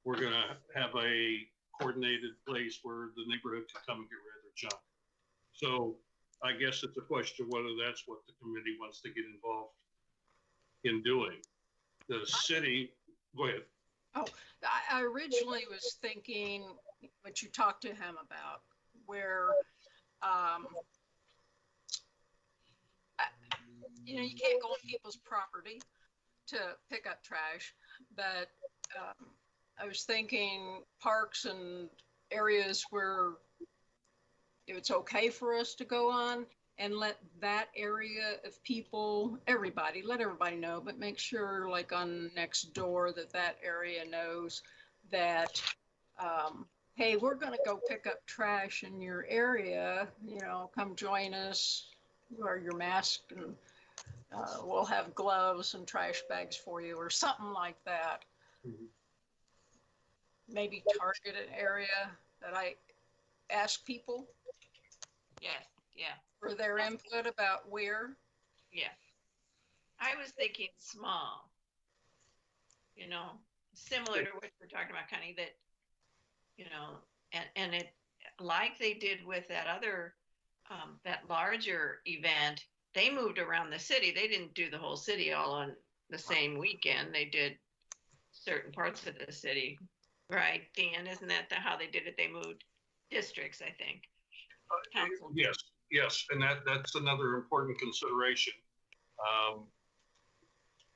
we're gonna have a coordinated place where the neighborhood can come and get rid of their junk. So I guess it's a question of whether that's what the committee wants to get involved in doing. The city, go ahead. Oh, I originally was thinking what you talked to him about, where, um, you can't go on people's property to pick up trash, but I was thinking parks and areas where it's okay for us to go on and let that area of people, everybody, let everybody know, but make sure like on next door that that area knows that, hey, we're going to go pick up trash in your area, come join us, wear your mask, and we'll have gloves and trash bags for you or something like that. Mhm. Maybe target an area that I ask people Yes, yeah, for their input about where. yeah. I was thinking small, similar to what we're talking about, Connie, that, and it, like they did with that other, that larger event, they moved around the city. They didn't do the whole city all on the same weekend. They did certain parts of the city, right? Dan, isn't that how they did it? They moved districts, I think. Council. Yes, and that's another important consideration,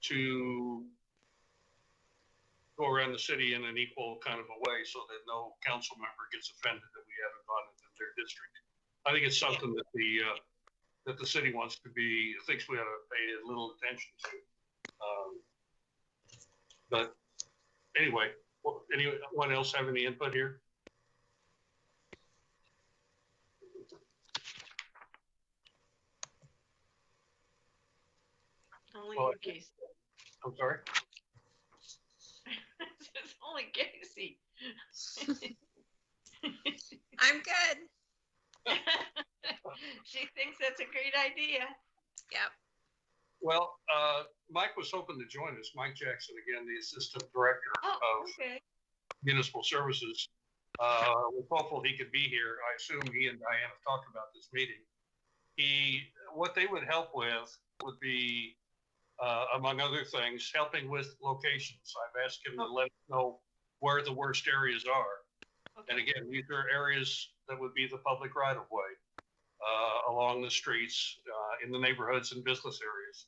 to go around the city in an equal kind of a way so that no council member gets offended that we haven't gone into their district. I think it's something that the city thinks we ought to pay a little attention to. But anyway, anyone else have any input here? Only in case. I'm sorry? It's only Casey. I'm good. She thinks that's a great idea. Yep. Well, Mike was hoping to join us. Mike Jackson, again, the Assistant Director of Municipal Services. We're hopeful he could be here. I assume he and Diane have talked about this meeting. What they would help with would be, among other things, helping with locations. I've asked him to let us know where the worst areas are. Okay. And again, these are areas that would be the public right of way, along the streets, in the neighborhoods and business areas.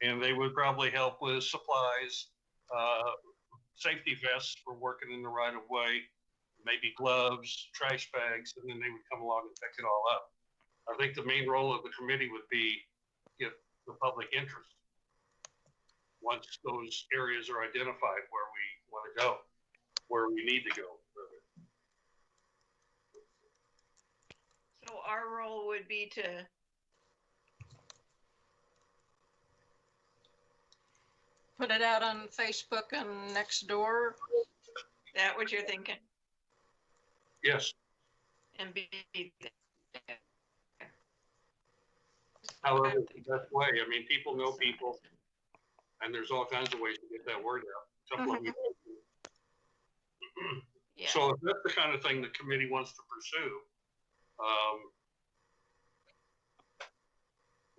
And they would probably help with supplies, safety vests for working in the right of way, maybe gloves, trash bags, and then they would come along and pick it all up. I think the main role of the committee would be get the public interest once those areas are identified where we want to go, where we need to go. So our role would be to put it out on Facebook and Nextdoor. That what you're thinking? Yes. And be however the best way. I mean, people know people, and there's all kinds of ways to get that word out. Yeah. So if that's the kind of thing the committee wants to pursue,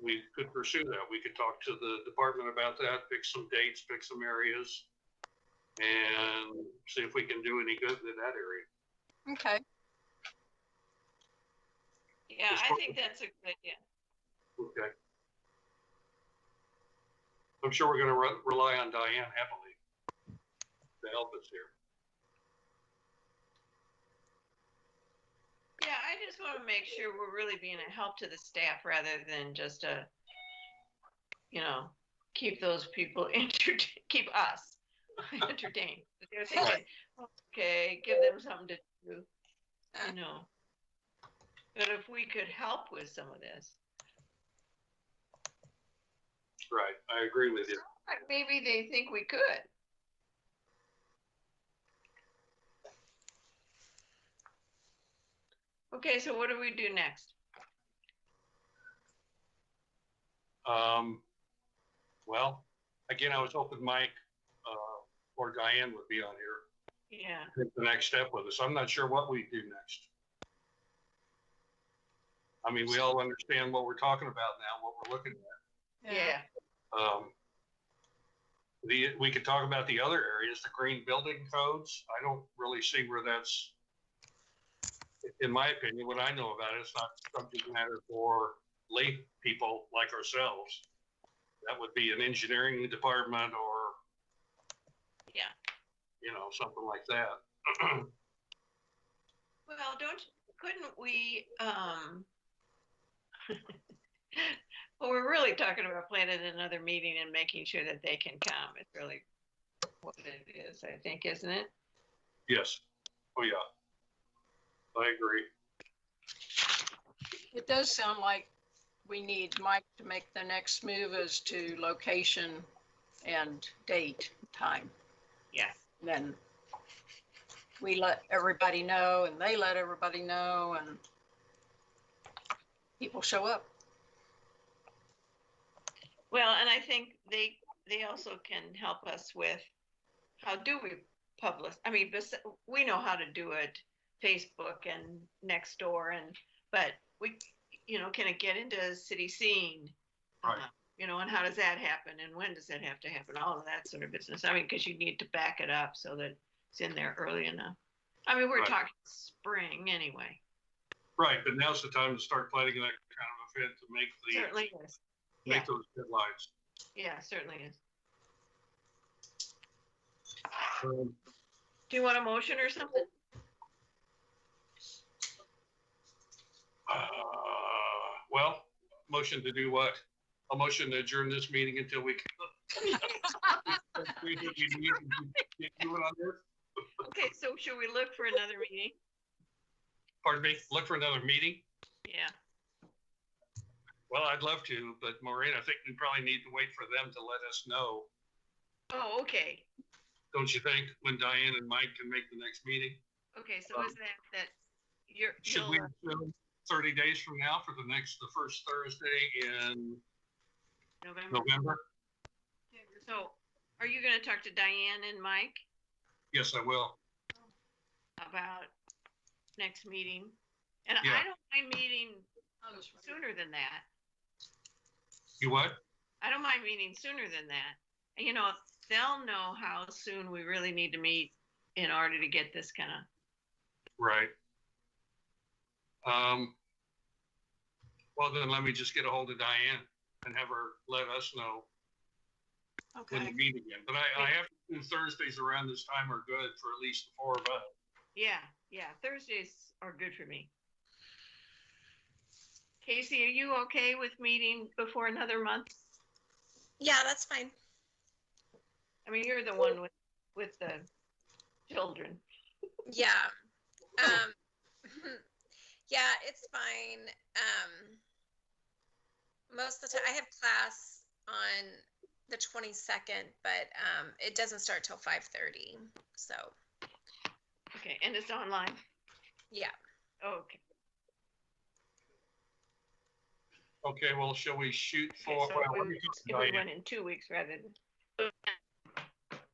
we could pursue that. We could talk to the department about that, pick some dates, pick some areas, and see if we can do any good in that area. Okay. Yeah, I think that's a good idea. Okay. I'm sure we're going to rely on Diane heavily to help us here. Yeah, I just want to make sure we're really being a help to the staff rather than just keep those people keep us entertained. They're thinking, okay, give them something to do, But if we could help with some of this. Right, I agree with you. Maybe they think we could. Okay, so what do we do next? Well, again, I was hoping Mike or Diane would be on here. Yeah. take the next step with us. I'm not sure what we do next. I mean, we all understand what we're talking about now, what we're looking at. Yeah. We could talk about the other areas, the green building codes. I don't really see where that's, in my opinion, what I know about it, it's not subject matter for lay people like ourselves. That would be an engineering department or, Yeah. Something like that. Well, couldn't we, well, we're really talking about planning another meeting and making sure that they can come. It's really what it is, I think, isn't it? Yes. Oh, yeah. I agree. It does sound like we need Mike to make the next move as to location and date, time. Yes. Then we let everybody know and they let everybody know and people show up. Well, and I think they also can help us with how do we publish. I mean, we know how to do it, Facebook and Nextdoor, but we, can it get into city scene? Right. And how does that happen and when does that have to happen? All of that sort of business. I mean, because you need to back it up so that it's in there early enough. I mean, we're Right. talking spring anyway. Right, but now's the time to start planning that kind of event to make Certainly is. make those deadlines. Yeah, certainly is. Um, Do you want a motion or something? Well, motion to do what? A motion to adjourn this meeting until we can. We need to get you on this. Okay, so should we look for another meeting? Pardon me, look for another meeting? Yeah. Well, I'd love to, but Maureen, I think we probably need to wait for them to let us know. Oh, okay. Don't you think, when Diane and Mike can make the next meeting? Okay, so is that Should we assume 30 days from now for the first Thursday in November? So are you going to talk to Diane and Mike Yes, I will. about next meeting? And Yeah. I don't mind meeting sooner than that. You what? I don't mind meeting sooner than that. And, they'll know how soon we really need to meet in order to get this kind of. Right. Well, then let me just get a hold of Diane and have her let us know when Okay. to meet again. But I have to do Thursdays around this time are good for at least the four of us. Yeah. Thursdays are good for me. Casey, are you okay with meeting before another month? Yeah, that's fine. I mean, you're the one with the children. Yeah. Yeah, it's fine. Most of the time I have class on the 22nd, but it doesn't start till 5:30. So, Okay, and it's online? yeah. Okay. Okay, well, shall we shoot Okay, for, so well, if we Diane, went in 2 weeks rather than,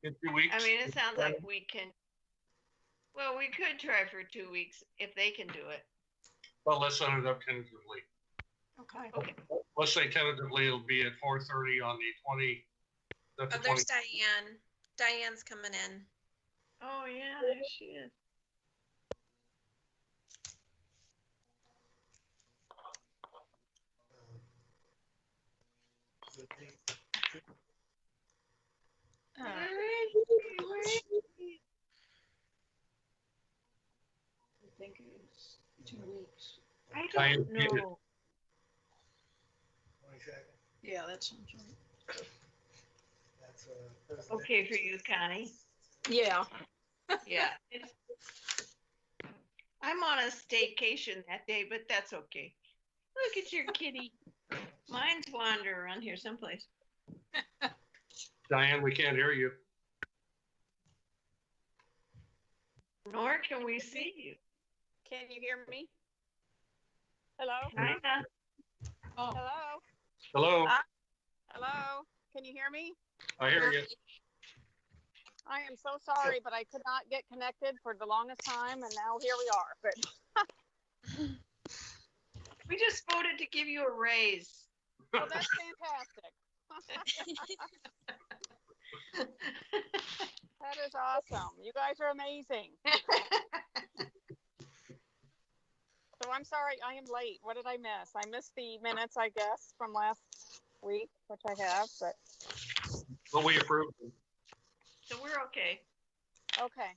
in 2 weeks? I mean, it sounds like we can, well, we could try for 2 weeks if they can do it. Well, let's set it up tentatively. Okay. Okay. Let's say tentatively it'll be at 4:30 on the 20. That's Oh, the there's 20. Diane. Diane's coming in. Oh, yeah, there she is. I think it's 2 weeks. I Diane, don't know. Yeah, that sounds right. Okay for you, Connie. Yeah. Yeah. I'm on a staycation that day, but that's okay. Look at your kitty. Mine's wandering around here someplace. Diane, we can't hear you. Nor can we see you. Can you hear me? Hello? Kinda. Oh, Hello? Hello, Hello? Can you hear me? I hear you. I am so sorry, but I could not get connected for the longest time, and now here we are. But We just voted to give you a raise. well, that's fantastic. That is awesome. You guys are amazing. So I'm sorry, I am late. What did I miss? I missed the minutes, I guess, from last week, which I have, but But we approved them. So we're okay. okay.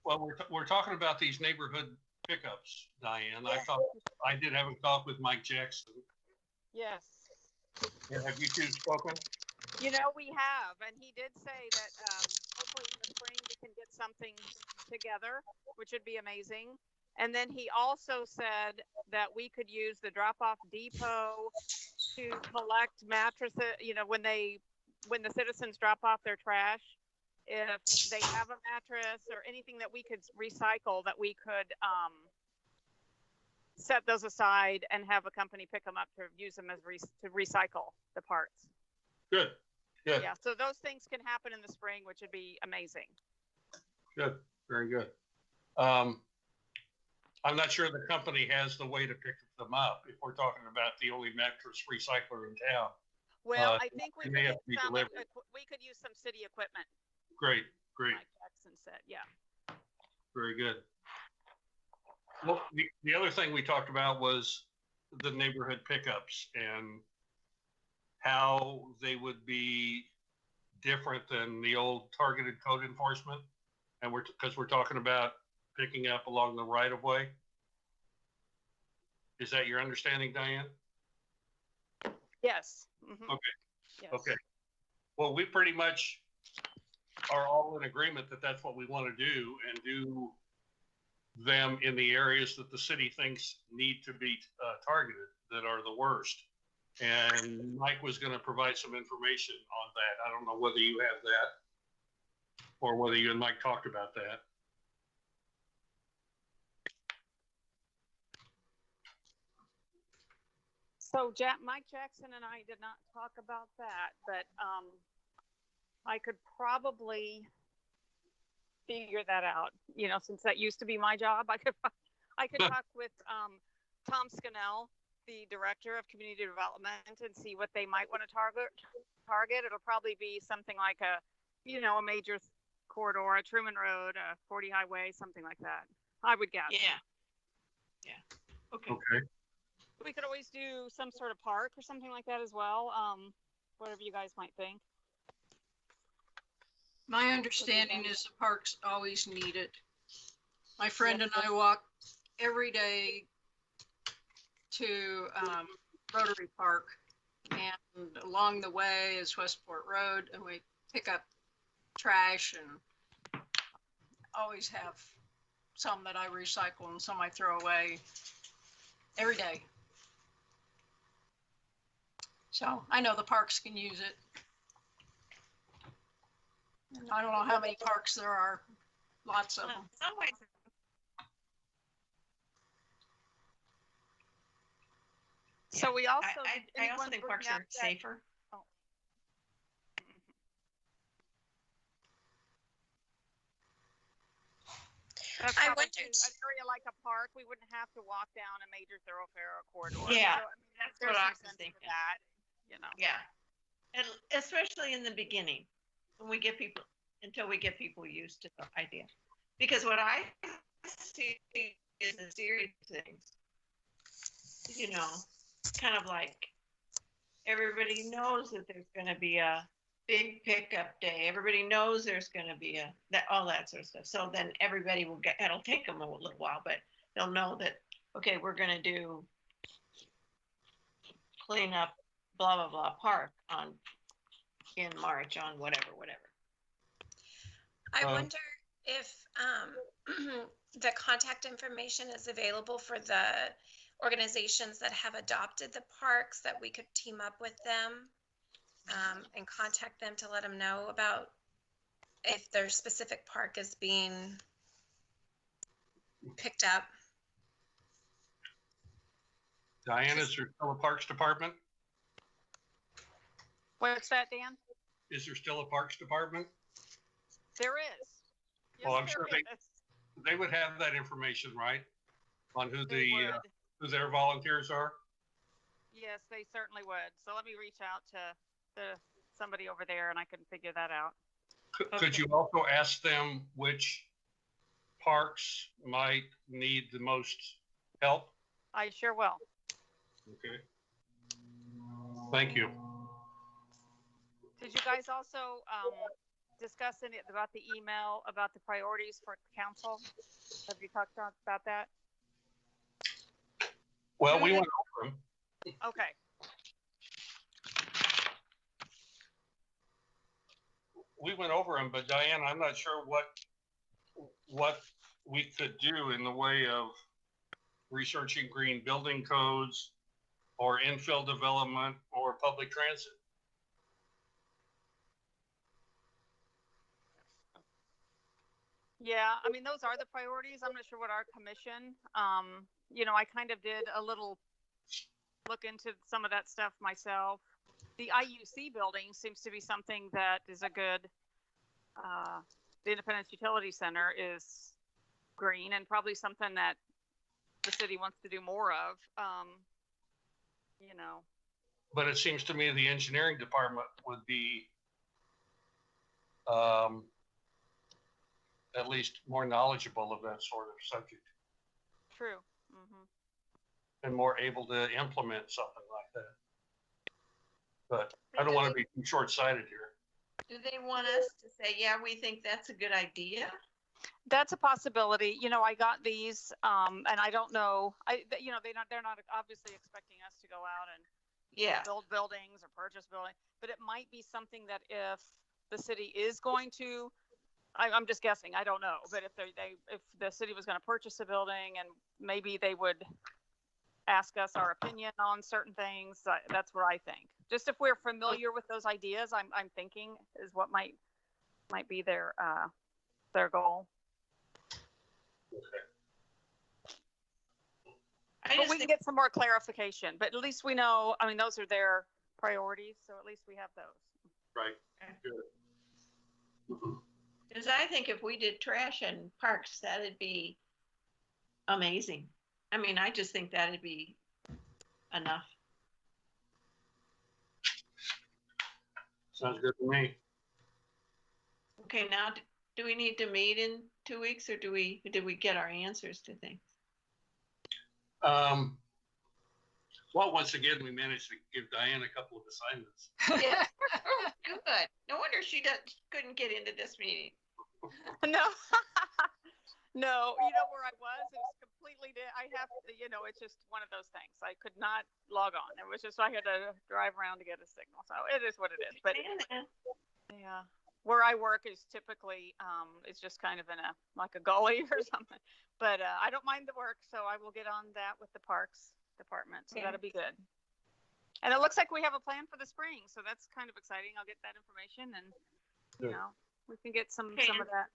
Well, we're talking about these neighborhood pickups, Diane. Yeah. I did have a talk with Mike Jackson. Yes. Have you two spoken? You know, we have, and he did say that hopefully in the spring we can get something together, which would be amazing. And then he also said that we could use the drop-off depot to collect mattresses, you know, when the citizens drop off their trash, if they have a mattress or anything that we could recycle, that we could set those aside and have a company pick them up to use them as to recycle the parts. Good. Good. Yeah, so those things can happen in the spring, which would be amazing. Good. Very good. I'm not sure the company has the way to pick them up if we're talking about the only mattress recycler in town. Well, I think we they could, may have to be delivered. we could use some city equipment, Great. Great. Mike Jackson said. Yeah. Very good. Well, the other thing we talked about was the neighborhood pickups and how they would be different than the old targeted code enforcement. And because we're talking about picking up along the right of way. Is that your understanding, Diane? Yes. Mm-hmm. Okay. Yes. Okay. Well, we pretty much are all in agreement that that's what we want to do, and do them in the areas that the city thinks need to be targeted, that are the worst. And Mike was going to provide some information on that. I don't know whether you have that or whether you and Mike talked about that. So Mike Jackson and I did not talk about that, but I could probably figure that out. You know, since that used to be my job, I could talk with Tom Scannell, the director of community development, and see what they might want to target. It'll probably be something like a major corridor, a Truman Road, a 40 highway, something like that. I would guess. Yeah. Yeah. Okay. Okay. We could always do some sort of park or something like that as well. Whatever you guys might think. My understanding is the parks always need it. My friend and I walk every day to Rotary Park, and along the way is Westport Road, and we pick up trash and always have some that I recycle and some I throw away every day. So I know the parks can use it. And I don't know how many parks there are, lots of them. Some ways. So we also, I also think parks are safer. Oh. I wondered. An area like a park, we wouldn't have to walk down a major thoroughfare or corridor. Yeah, so, that's there's what I some was sense thinking. for that, you know. Yeah, and especially in the beginning, when we get people, until we get people used to the idea. Because what I see is a series of things, you know, kind of like everybody knows that there's going to be a big pickup day. Everybody knows there's going to be all that sort of stuff. So then everybody will it'll take them a little while, but they'll know that, okay, we're going to do clean up blah, blah, blah park in March on whatever. I wonder if the contact information is available for the organizations that have adopted the parks, that we could team up with them and contact them to let them know about if their specific park is being picked up. Diane, is there still a Parks Department? What's that, Dan? is there still a Parks Department? There is. Yes, Well, I'm there sure is. they would have that information, right? On who They would. who their volunteers are? Yes, they certainly would. So let me reach out to somebody over there and I can figure that out. Could you also ask them which parks might need the most help? I sure will. Okay. Thank you. Did you guys also discuss any about the email about the priorities for council? Have you talked about that? Well, we went over them. Okay. We went over them, but Diane, I'm not sure what we could do in the way of researching green building codes or infill development or public transit. Yeah, I mean, those are the priorities. I'm not sure what our commission, you know, I kind of did a little look into some of that stuff myself. The IUC building seems to be something that is a good, the Independence Utility Center is green and probably something that the city wants to do more of, you know. But it seems to me the engineering department would be at least more knowledgeable of that sort of subject. True. Mm-hmm. And more able to implement something like that. But I don't want to be too short-sighted here. Do they want us to say, yeah, we think that's a good idea? That's a possibility. You know, I got these, and I don't know. You know, they're not obviously expecting us to go out and build buildings or purchase buildings, but it might be something that if the city is going to, I'm just guessing, I don't know, but if if the city was going to purchase a building and maybe they would ask us our opinion on certain things, that's what I think. Just if we're familiar with those ideas, I'm thinking is what might be their goal. But we can get some more clarification, but at least we know, I mean, those are their priorities, so at least we have those. Right. Good. Because I think if we did trash and parks, that'd be amazing. I mean, I just think that'd be enough. Sounds good to me. Okay, now do we need to meet in 2 weeks, or did we get our answers to things? Well, once again, we managed to give Diane a couple of assignments. Yeah. Good. No wonder she couldn't get into this meeting. No. No, you know where I was? It was completely, I have to, you know, it's just one of those things. I could not log on. It was just, I had to drive around to get a signal. So it is what it is. But yeah, where I work is typically, it's just kind of in like a gully or something. But I don't mind the work. So I will get on that with the Parks Department. So that'll be good. And it looks like we have a plan for the spring. So that's kind of exciting. I'll get that information and, you know, we can get some of that.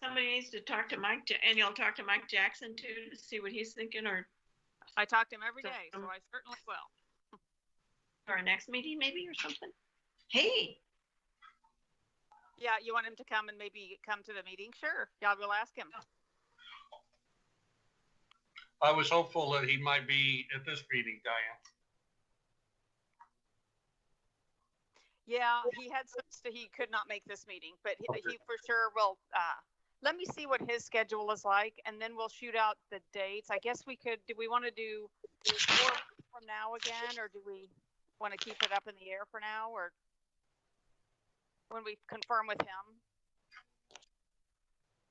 Somebody needs to talk to Mike, and you'll talk to Mike Jackson too to see what he's thinking, or I talk to him every day, so I certainly will. Our next meeting, maybe, or something. Hey. Yeah, you want him to come and maybe come to the meeting? Sure. Yeah, we'll ask him. I was hopeful that he might be at this meeting, Diane. Yeah, he had he could not make this meeting, but he for sure will. Let me see what his schedule is like, and then we'll shoot out the dates. I guess we could. Do we want to do 4 weeks from now again, or do we want to keep it up in the air for now, or when we confirm with him?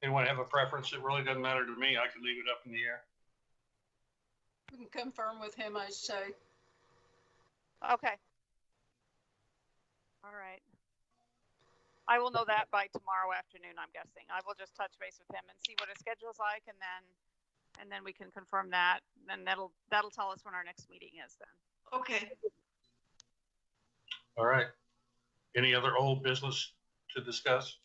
Anyone have a preference? It really doesn't matter to me. I can leave it up in the air. We can confirm with him, I say. Okay. All right. I will know that by tomorrow afternoon, I'm guessing. I will just touch base with him and see what his schedule is like, and then we can confirm that. Then that'll tell us when our next meeting is then. Okay. All right. Any other old business to discuss?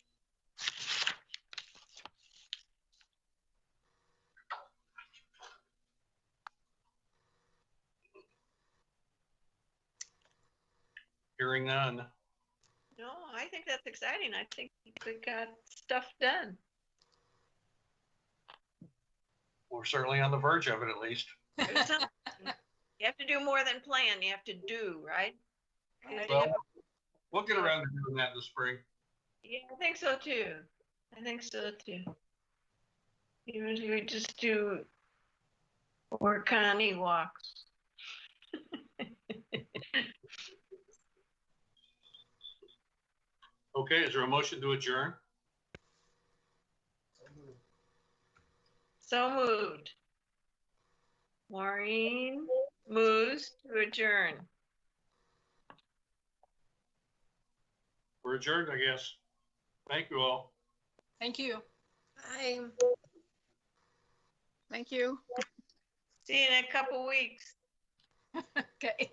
Hearing none. No, I think that's exciting. I think we got stuff done. We're certainly on the verge of it, at least. There's something. You have to do more than plan. You have to do, right? Well, we'll get around to doing that in the spring. Yeah, I think so too. I think so too. Usually we just do work on walks. Okay, is there a motion to adjourn? So moved. Maureen moves to adjourn. We're adjourned, I guess. Thank you all. Thank you. Bye. Thank you. See you in a couple weeks. Okay.